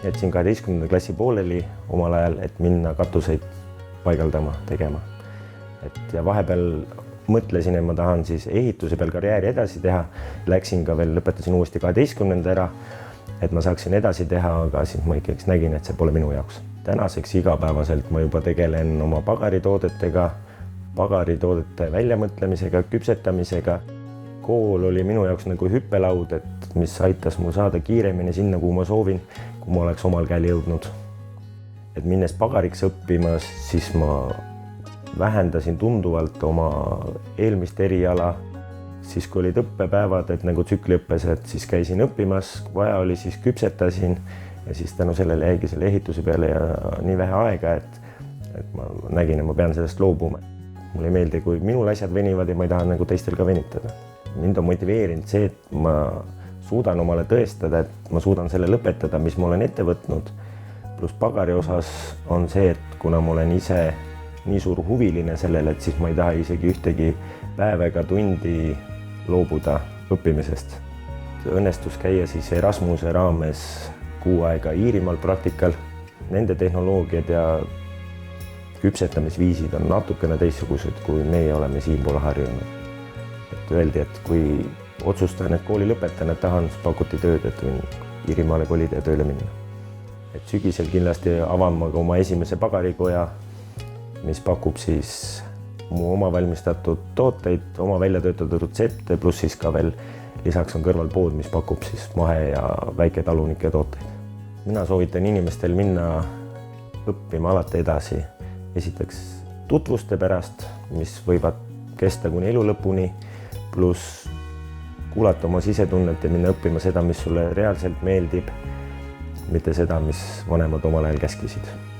jätsin 12. klassi pooleli omal ajal, et minna katuseid paigaldama, tegema. Ja vahepeal mõtlesin, et ma tahan siis ehituse peal karjääri edasi teha. Läksin ka veel, lõpetasin uuesti 12. ära, et ma saaksin edasi teha, aga siis ma ikkagi nägin, et see pole minu jaoks. Tänaseks igapäevaselt ma juba tegelen oma pagaritoodetega, pagaritoodete väljamõtlemisega, küpsetamisega. Kool oli minu jaoks nagu hüppelaud, et mis aitas mul saada kiiremini sinna, kuhu ma soovin, kui ma oleks omal käel jõudnud. Et minnes pagariks õppimas, siis ma vähendasin tunduvalt oma eelmist eriala. Siis kui olid õppepäevad, et nagu tsükliõppes, et siis käisin õppimas, kui vaja oli, siis küpsetasin ja siis tänu sellele jäigi selle ehituse peale ja nii vähe aega, et ma nägin, et ma pean sellest loobuma. Mulle ei meeldi, kui minul asjad venivad ja ma ei taha nagu teistel ka venitada. Mind on motiveerinud see, et ma suudan omale tõestada, et ma suudan selle lõpetada, mis ma olen ette võtnud. Plus pagari osas on see, et kuna ma olen ise nii suur huviline sellele, et siis ma ei taha isegi ühtegi päeva ega tundi loobuda õppimisest. Õnnestus käia siis Erasmuse raames 6 aega Iirimaal praktikal. Nende tehnoloogiad ja küpsetamisviisid on natukene teistsugused, kui meie oleme siinpool harjunud. Et öeldi, et kui otsustan, et kooli lõpetan, et tahan, siis pakuti tööd, et võin Iirimaale kolida ja tööle minna. Et sügisel kindlasti avan ma ka oma esimese pagarikoja, mis pakub siis mu oma valmistatud tooteid, oma välja töötatud retsepte, pluss siis ka veel lisaks on kõrval pood, mis pakub siis mahe- ja väiketalunike tooteid. Mina soovitan inimestel minna õppima alati edasi. Esiteks tutvuste pärast, mis võivad kesta kuni elu lõpuni, pluss kuulata oma sisetunnet ja minna õppima seda, mis sulle reaalselt meeldib, mitte seda, mis vanemad omal ajal käskisid.